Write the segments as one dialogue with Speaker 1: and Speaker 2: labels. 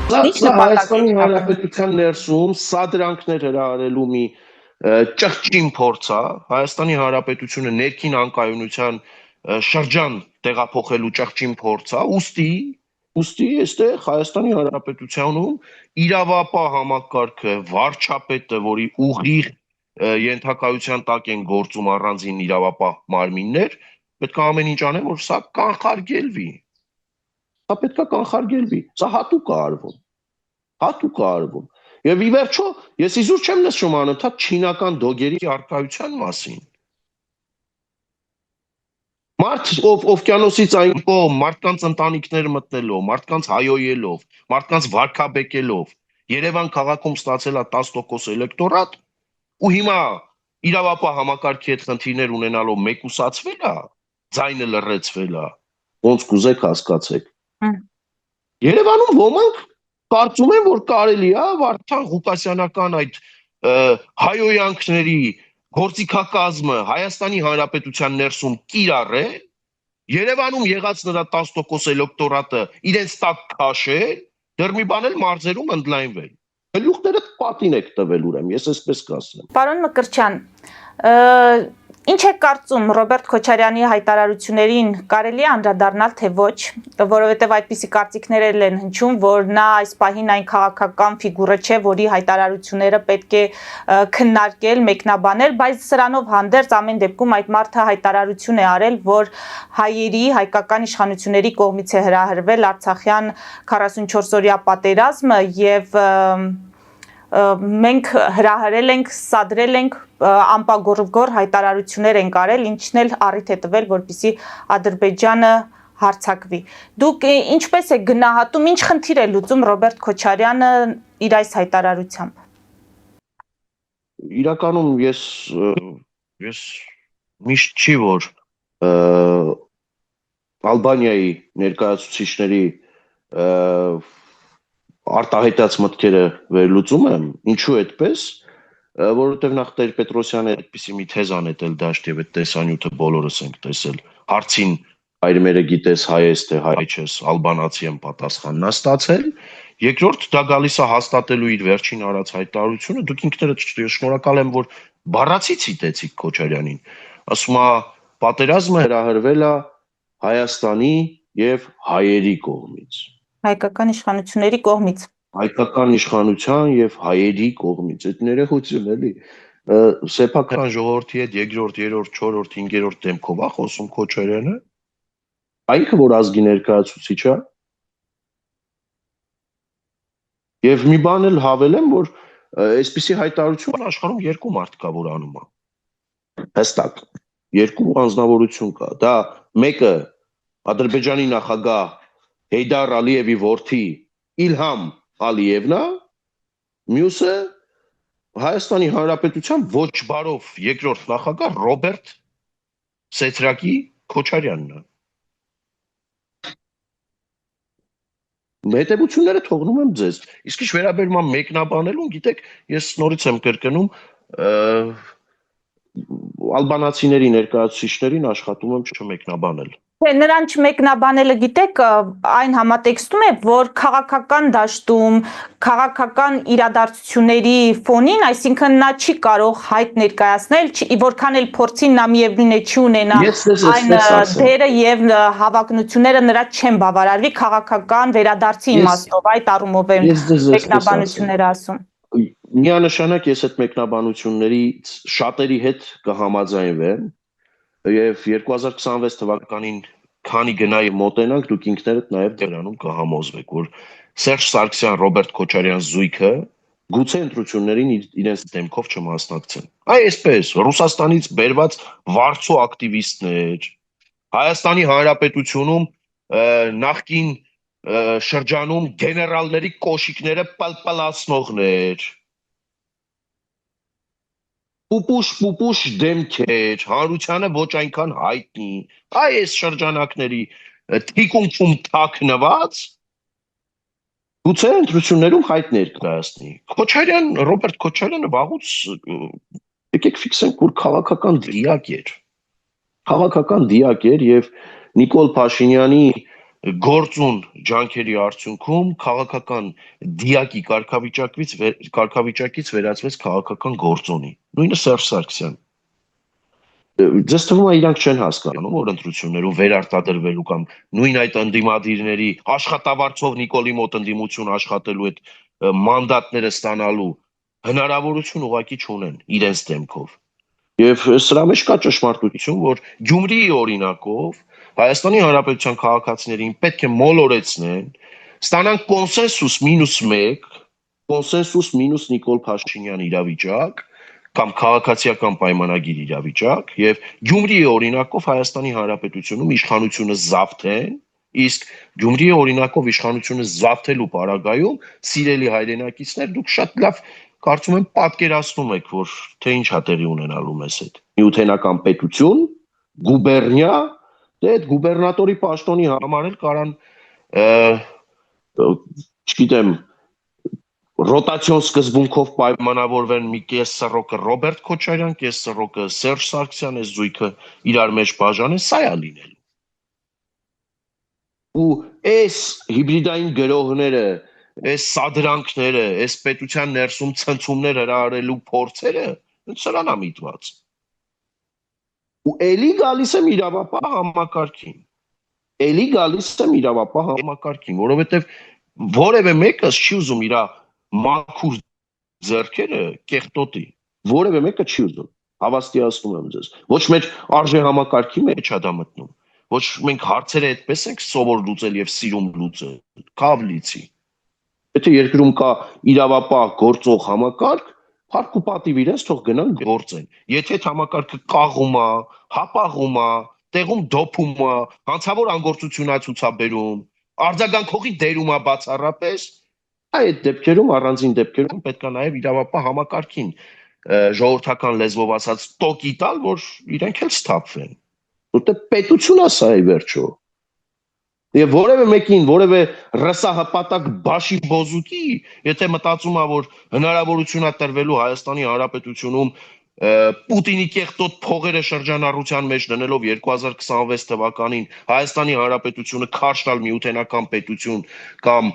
Speaker 1: Ինչ
Speaker 2: Հայաստանի Հանրապետության ներսում սադրանքներ հրահարելու մի ճղճին փորձ է, Հայաստանի Հանրապետությունը ներքին անկայունության շրջան տեղափոխելու ճղճին փորձ է, ուստի այստեղ Հայաստանի Հանրապետությունում իրավապահ համակարգը, վարչապետը, որի ուղիղ ենթակայության տակ են գործում առանձին իրավապահ մարմիններ, պետք է ամեն ինչ անեն, որ սա կանխարգելվի։ Սա պետք է կանխարգելվի, սա հատուկ է արվում։ Եվ ի վերջո, ես իզուր չեմ լսում անընդհատ չինական դոգերի առկայության մասին։ Մարդ ով օվկիանոսից այն կողմ, մարդկանց ընտանիքներ մտնելով, մարդկանց հայոյելով, մարդկանց վարքաբեկելով, Երևան քաղաքում ստացել է 10% էլեկտորատ, ու հիմա իրավապահ համակարգի հետ խնդիրներ ունենալով մեկուսացվել է, ձայնը լռեցվել է, ոնց կուզեք հասկացեք։ Երևանում ոմանք կարծում են, որ կարելի է Վարդան Ղուկասյանական այդ հայոյանքների գործիքակազմը Հայաստանի Հանրապետության ներսում կիրառել, Երևանում եղած նրա 10% էլեկտորատը իրենց տակ քաշել, դեռ մի բան էլ մարզերում ընդլայնվել։ Գլուխները պատին եք տվել ուրեմն, ես այսպես կասեմ։
Speaker 1: Պարոն Մկրտչյան, ինչ է կարծում Ռոբերտ Քոչարյանի հայտարարություններին կարելի է անդրադառնալ թե ոչ, որովհետև այդպիսի կարծիքներ են հնչում, որ նա այս պահին այն քաղաքական ֆիգուրը չէ, որի հայտարարությունները պետք է քննարկել, մեկնաբանել, բայց սրանով հանդերձ ամեն դեպքում այդ մարդը հայտարարություն է արել, որ հայերի, հայկական իշխանությունների կողմից է հրահրվել Արցախյան 44-օրյա պատերազմը եւ մենք հրահրել ենք, սադրել ենք, անպագորգոր հայտարարություններ ենք արել, ինչն էլ առիթ է տվել, որպեսզի Ադրբեջանը հարձակվի։ Դուք ինչպես եք գնահատում, ինչ խնդիր է լուծում Ռոբերտ Քոչարյանը իր այս հայտարարությամբ։
Speaker 2: Իրականում ես միշտ չի որ Ալբանիայի ներկայացուցիչների արտահայտած մտքերը վերլուծում եմ, ինչու այդպես, որովհետև նախ Տեր-Պետրոսյանը այդպիսի մի թեզ անետել դաշտ եւ այդ տեսանյութը բոլորս ենք տեսել։ Հարցին հայրմերը գիտես հայ ես թե հայ չես, ալբանացի եմ պատասխանն ստացել։ Երկրորդ դա գալիս է հաստատելու իր վերջին արած հայտարարությունը, դուք ինքներդ շնորհակալ եմ, որ բառացի ցիտեցիք Քոչարյանին։ Ասում է պատերազմը հրահրվել է Հայաստանի եւ հայերի կողմից։
Speaker 1: Հայկական իշխանությունների կողմից։
Speaker 2: Հայկական իշխանության եւ հայերի կողմից։ Այդ ներողություն էլի սեփական ժողովրդի հետ երկրորդ, երրորդ, չորրորդ, հինգերորդ դեմքով է խոսում Քոչարյանը։ Այնքը որ ազգի ներկայացուցիչ է։ Եվ մի բան էլ հավելեմ, որ այսպիսի հայտարարություն աշխարհում երկու մարդ կա, որ անում է։ Հստակ երկու անձնավորություն կա։ Դա մեկը Ադրբեջանի նախագահ Հեյդար Ալիևի որդի Իլհամ Ալիևն է, մյուսը Հայաստանի Հանրապետության ոչ բարով երկրորդ նախագահ Ռոբերտ Սեթրակի Քոչարյանն է։ Հետևությունները թողնում եմ ձեզ։ Իսկ ինչ վերաբերում է մեկնաբանելուն, գիտեք, ես նորից եմ կրկնում, ալբանացիների ներկայացուցիչներին աշխատում եմ չմեկնաբանել։
Speaker 1: Նրան չմեկնաբանելը գիտեք, այն համատեքստում է, որ քաղաքական դաշտում, քաղաքական իրադարձությունների ֆոնին, այսինքն նա չի կարող հայտ ներկայացնել, որքան էլ փորձին նա միևնույն է չի ունենա այն դերը եւ հավակնությունները նրա չեն բավարարվի քաղաքական վերադարձի իմաստով, այդ առումով են մեկնաբանությունները ասում։
Speaker 2: Միանշանակ ես այդ մեկնաբանությունների շատերի հետ կհամաձայնվեմ եւ 2026 թվականին քանի գնայի մոտենանք դուք ինքներդ նաեւ դրանում կհամոզվեք, որ Սերժ Սարգսյան, Ռոբերտ Քոչարյան զույգը գուցե ընտրություններին իրենց դեմքով չմասնակցեն։ Այսպես Ռուսաստանից բերված վարձու ակտիվիստներ, Հայաստանի Հանրապետությունում նախկին շրջանում գեներալների կոշիկները պլպլացնողներ, պուպուշ դեմքեր, հանրությանը ոչ այնքան հայտնի, այս շրջանակների թիկունքում թաքնված, գուցե ընտրություններում հայտ ներկայացնի։ Ռոբերտ Քոչարյանը վաղուց եկեք ֆիքսենք, որ քաղաքական դիակ էր։ Քաղաքական դիակ էր եւ Նիկոլ Փաշինյանի գործուն ջանքերի արդյունքում քաղաքական դիակի կարգավիճակից վերածվեց քաղաքական գործոնի։ Նույնը Սերժ Սարգսյան։ Ձեզ թվում է իրանք չեն հասկանում, որ ընտրություններում վերարտադրվելու կամ նույն այդ ընդդիմադիրների աշխատավարձով Նիկոլի մոտ ընդդիմություն աշխատելու այդ մանդատները ստանալու հնարավորություն ուղղակի չունեն իրենց դեմքով։ Եվ սրա մեջ կա ճշմարտություն, որ Գյումրիի օրինակով Հայաստանի Հանրապետության քաղաքացիներին պետք է մոլորեցնեն, ստանան կոնսենսուս-1, կոնսենսուս- Նիկոլ Փաշինյան իրավիճակ կամ քաղաքացիական պայմանագիր իրավիճակ եւ Գյումրիի օրինակով Հայաստանի Հանրապետությունում իշխանությունը զավթեն, իսկ Գյումրիի օրինակով իշխանությունը զավթելու պարագայում սիրելի հայրենակիցներ դուք շատ լավ կարծում եմ պատկերացնում եք, որ թե ինչ է տեղի ունենալու մեզ հետ։ Միութենական պետություն, գուբերնիա, դե այդ գուբերնատորի պաշտոնի համար էլ կարան չգիտեմ ռոտացիոն սկզբունքով պայմանավորվեն մի կես սռոկը Ռոբերտ Քոչարյան, կես սռոկը Սերժ Սարգսյան, այս զույգը իրար մեջ բաժանեն, սա է լինելու։ Ու այս հիբրիդային գրողները, այս սադրանքները, այս պետության ներսում ցնցումներ հրահարելու փորձերը սրան է միտված։ Ու էլի գալիս եմ իրավապահ համակարգին։ Էլի գալիս եմ իրավապահ համակարգին, որովհետև որևէ մեկս չի ուզում իր մաքուր ձեռքերը կեղտոտի, որևէ մեկը չի ուզում, հավաստիացնում եմ ձեզ, ոչ մեր արժե համակարգի մեջ է դա մտնում, ոչ մենք հարցերը այդպես ենք սովոր լուծել եւ սիրում լուծել, կավ լիցի, եթե երկրում կա իրավապահ գործող համակարգ, փառք ու պատիվ իրենց թող գնան գործեն, եթե այդ համակարգը կաղում է, հապաղում է, տեղում դոփում է, հանցավոր անգործություն է ցուցաբերում, արձագանքողի դերում է բացառապես, այդ դեպքերում առանձին դեպքերում պետք է նաև իրավապահ համակարգին ժողովրդական լեզվով ասած տոկի տալ, որ իրենք էլ սթափվեն։ Որտե պետություն է սա ի վերջո։ Եվ որևէ մեկին, որևէ ռսահպատակ բաշի բոզուկի, եթե մտածում է, որ հնարավորություն է տրվելու Հայաստանի Հանրապետությունում Պուտինի կեղտոտ փողերը շրջանառության մեջ դնելով 2026 թվականին Հայաստանի Հանրապետությունը քարշ տալ միութենական պետություն կամ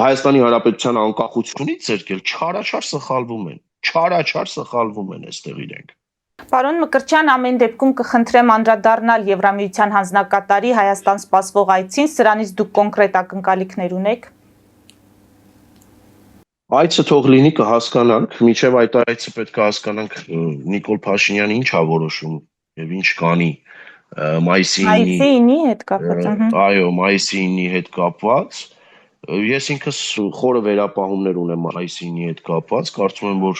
Speaker 2: Հայաստանի Հանրապետության անկախությունից զերկել, չարաչար սխալվում են այստեղ իրենք։
Speaker 1: Պարոն Մկրտչյան, ամեն դեպքում կխնդրեմ անդրադառնալ Եվրամիության հանձնակատարի Հայաստան սպասվող այցին, սրանից դուք կոնկրետ ակնկալիքներ ունեք։
Speaker 2: Այցը թող լինի կհասկանանք, մինչև այդ այցը պետք է հասկանանք Նիկոլ Փաշինյանը ինչ է որոշում եւ ինչ կանի մայիսի
Speaker 1: 9-ի հետ կապված։
Speaker 2: Այո, մայիսի 9-ի հետ կապված։ Ես ինքս խորը վերապահումներ ունեմ մայիսի 9-ի հետ կապված, կարծում եմ, որ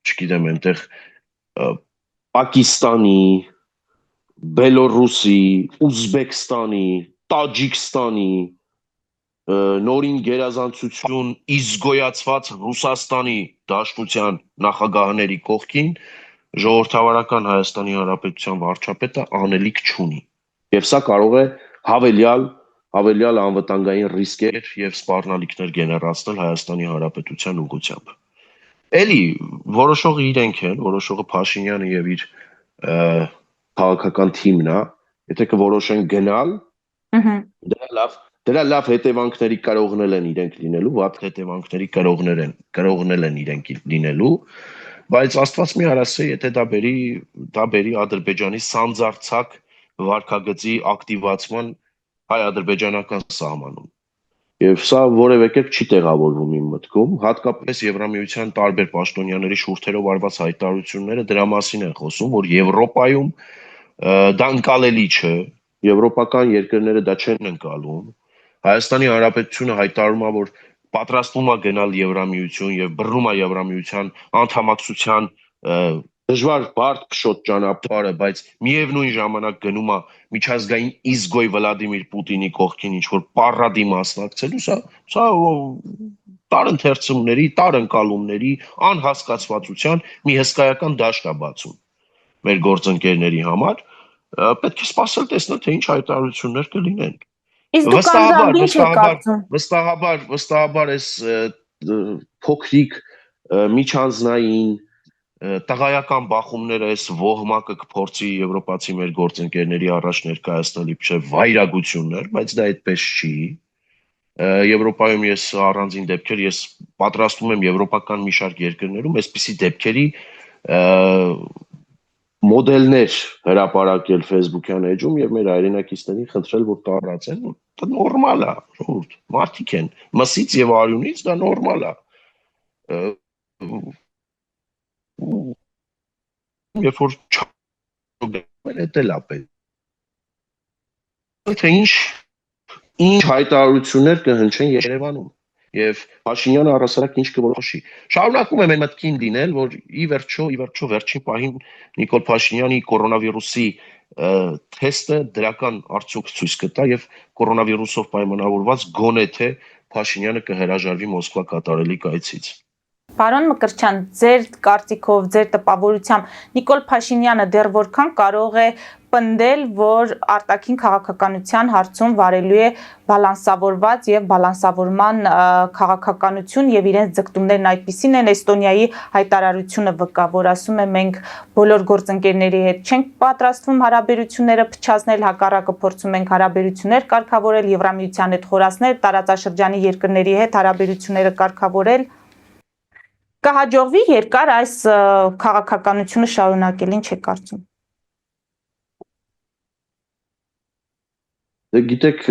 Speaker 2: չգիտեմ, այնտեղ Պակիստանի, Բելոռուսի, Ուզբեկստանի, Տաջիկստանի նորին գերազանցություն իզգոյացված Ռուսաստանի Դաշնության նախագահների կողքին ժողովրդավարական Հայաստանի Հանրապետության վարչապետը անելիք չունի։ Եվ սա կարող է հավելյալ անվտանգային ռիսկեր եւ սպառնալիքներ գեներացնել Հայաստանի Հանրապետության ուղղությամբ։ Էլի որոշողը իրենք են, որոշողը Փաշինյանը եւ իր քաղաքական թիմն է, եթե կորոշեն գնալ, դրա լավ հետևանքների կարողնել են իրենք լինելու, վատ հետևանքների կարողնել են իրենք լինելու, բայց Աստված մի արասե, եթե դա բերի Ադրբեջանի սանձարձակ վարքագծի ակտիվացման հայ-ադրբեջանական սահմանում։ Եվ սա որևէ կերպ չի տեղավորվում իմ մտքում, հատկապես Եվրամիության տարբեր պաշտոնյաների շուրթերով արված հայտարարությունները դրա մասին են խոսում, որ Եվրոպայում դա ընկալելի չէ, եվրոպական երկրները դա չեն ընկալում։ Հայաստանի Հանրապետությունը հայտարարում է, որ պատրաստվում է գնալ Եվրամիություն եւ բռնում է Եվրամիության անդամակցության դժվար բարդ փշոտ ճանապարհը, բայց միևնույն ժամանակ գնում է միջազգային իզգոյ Վլադիմիր Պուտինի կողքին ինչ որ պարադի մասնակցելու, սա տարընթերցումների, տարընկալումների, անհասկացվածության մի հսկայական դաշտ է բացում մեր գործընկերների համար, պետք է սպասել տեսնել, թե ինչ հայտարարություններ կլինեն։
Speaker 1: Իսկ դուք անձամբ ինչ եք կարծում։
Speaker 2: Վստահաբար այս փոքրիկ միջանձնային տղայական բախումները այս ոհմակը կփորձի եվրոպացի մեր գործընկերների առաջ ներկայացնել իբրև վայրագություններ, բայց դա այդպես չի։ Եվրոպայում ես առանձին դեպքեր, ես պատրաստվում եմ եվրոպական մի շարք երկրներում այսպիսի դեպքերի մոդելներ հրապարակել Facebook-յան էջում եւ մեր հայրենակիցներին խնդրել, որ տարածեն, դա նորմալ է, ժողովուրդ, մարդիկ են, մսից եւ արյունից դա նորմալ է։ Երբ որ չգնալ էլ է պետք։ Թե ինչ հայտարարություններ կհնչեն Երևանում եւ Փաշինյանը առասարակ ինչ կորոշի։ Շարունակում եմ այն մտքին դինել, որ ի վերջո վերջին պահին Նիկոլ Փաշինյանի կորոնավիրուսի թեստը դրական արդյունք ցույց կտա եւ կորոնավիրուսով պայմանավորված գոնե թե Փաշինյանը կհրաժարվի Մոսկվա կատարելիք այցից։
Speaker 1: Պարոն Մկրտչյան, ձեր կարծիքով, ձեր տպավորությամբ Նիկոլ Փաշինյանը դեռ որքան կարող է պնդել, որ արտաքին քաղաքականության հարցում վարելու է բալանսավորված եւ բալանսավորման քաղաքականություն եւ իրենց ձգտումներն այդպիսին են Էստոնիայի հայտարարությունը վկա, որ ասում է մենք բոլոր գործընկերների հետ չենք պատրաստվում հարաբերությունները փչացնել, հակառակը փորձում ենք հարաբերություններ կարգավորել, Եվրամիության հետ խորացնել, տարածաշրջանի երկրների հետ հարաբերությունները կարգավորել։ Կհաջողվի երկար այս քաղաքականությունը շարունակել, ինչ է կարծում։
Speaker 2: Դե գիտեք,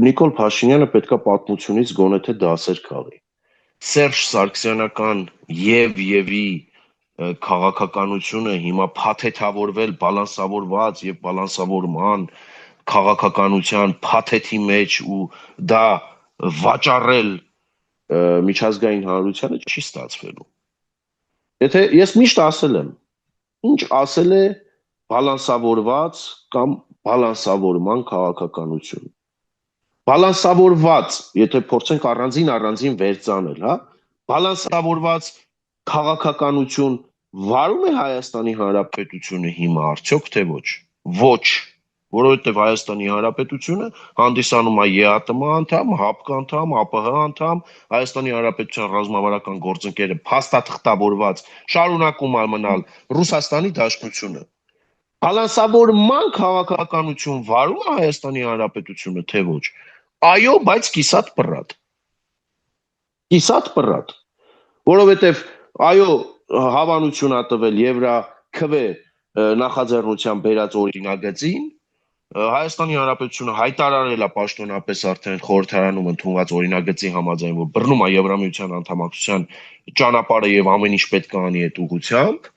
Speaker 2: Նիկոլ Փաշինյանը պետքա պատմությունից գոնե թե դասեր քաղի։ Սերժ Սարգսյանական եւի քաղաքականությունը հիմա փաթեթավորվել բալանսավորված եւ բալանսավորման քաղաքականության փաթեթի մեջ ու դա վաճառել միջազգային հանրությանը չի ստացվելու։ Եթե ես միշտ ասել եմ, ինչ ասել է բալանսավորված կամ բալանսավորման քաղաքականություն։ Բալանսավորված, եթե փորձենք առանձին վերցանել, հա, բալանսավորված քաղաքականություն վարում է Հայաստանի Հանրապետությունը հիմա արդյոք թե ոչ։ Ոչ, որովհետև Հայաստանի Հանրապետությունը հանդիսանում է ԵԱՏՄ անդամ, ՀԱՊԿ անդամ, ԱՊՀ անդամ, Հայաստանի Հանրապետության ռազմավարական գործընկերը փաստաթղթավորված շարունակում է մնալ Ռուսաստանի Դաշնությունը։ Բալանսավորման քաղաքականություն վարում է Հայաստանի Հանրապետությունը թե ոչ։ Այո, բայց կիսատ պռատ։ Կիսատ պռատ, որովհետև այո, հավանություն ա տվել Եվրաքվե նախաձեռնության բերած օրինագծին, Հայաստանի Հանրապետությունը հայտարարել է պաշտոնապես արդեն խորհրդարանում ընդունված օրինագծի համաձայն, որ բռնում է Եվրամիության անդամակցության ճանապարհը եւ ամեն ինչ պետք է անի այդ ուղղությամբ,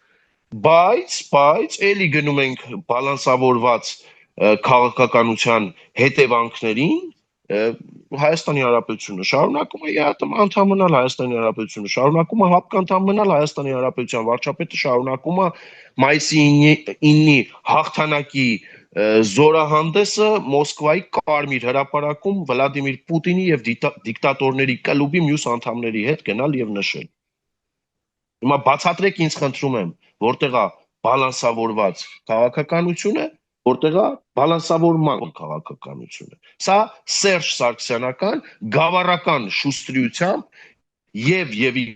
Speaker 2: բայց էլի գնում ենք բալանսավորված քաղաքականության հետևանքներին, Հայաստանի Հանրապետությունը շարունակում է ԵԱՏՄ անդամ մնալ, Հայաստանի Հանրապետությունը շարունակում է ՀԱՊԿ անդամ մնալ, Հայաստանի Հանրապետության վարչապետը շարունակում է մայիսի 9-ի հաղթանակի զորահանդեսը Մոսկվայի Կարմիր հրապարակում Վլադիմիր Պուտինի եւ դիկտատորների կլուբի մյուս անդամների հետ գնալ եւ նշել։ Հիմա բացատրեք ինձ խնդրում եմ, որտեղ է բալանսավորված քաղաքականությունը, որտեղ է բալանսավորման քաղաքականությունը։ Սա Սերժ Սարգսյանական գավառական շուստրիությամբ եւի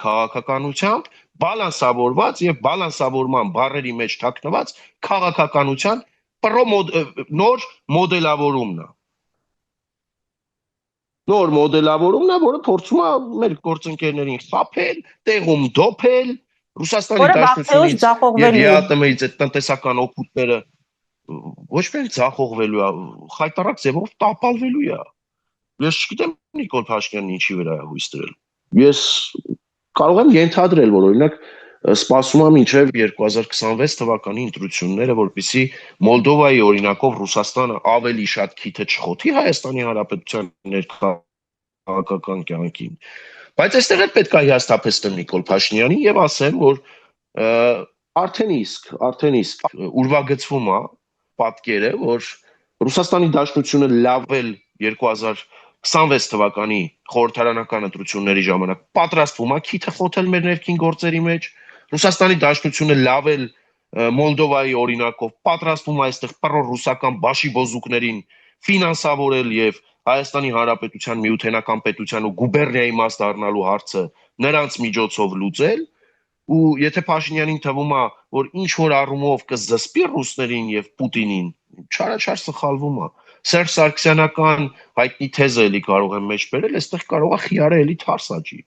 Speaker 2: քաղաքականությամբ բալանսավորված եւ բալանսավորման բառերի մեջ թաքնված քաղաքականության նոր մոդելավորումն է։ Նոր մոդելավորումն է, որը փորձում է մեր գործընկերներին խաբել, տեղում դոփել, Ռուսաստանի Դաշնությունից եւ ԵԱՏՄ-ից այդ տնտեսական օգուտները ոչ միայն ձախողվելու է, խայտարակ ձևով տապալվելու է։ Ես չգիտեմ Նիկոլ Փաշինյանն ինչի վրա է հույս դրել։ Ես կարող եմ ենթադրել, որ օրինակ սպասում եմ մինչև 2026 թվականի ընտրությունները, որպեսզի Մոլդովայի օրինակով Ռուսաստանը ավելի շատ քիթը չխոթի Հայաստանի Հանրապետության ներքաղաքական կյանքին։ Բայց այստեղ էլ պետք է հիասթափեցնեմ Նիկոլ Փաշինյանին եւ ասեմ, որ արդեն իսկ ուրվագծվում է պատկերը, որ Ռուսաստանի Դաշնությունը լավել 2026 թվականի խորհրդարանական ընտրությունների ժամանակ պատրաստվում է քիթը խոթել մեր ներքին գործերի մեջ, Ռուսաստանի Դաշնությունը լավել Մոլդովայի օրինակով պատրաստվում է այստեղ պրոռուսական բաշիբոզուկներին ֆինանսավորել եւ Հայաստանի Հանրապետության միութենական պետության ու գուբերնիայի մաս դառնալու հարցը նրանց միջոցով լուծել, ու եթե Փաշինյանին թվում է, որ ինչ որ առումով կզսպի ռուսներին եւ Պուտինին, չարաչար սխալվում է։ Սերժ Սարգսյանական հայտնի թեզը էլի կարող եմ մեջ բերել, այստեղ կարող է խիարը էլի թարս աճի։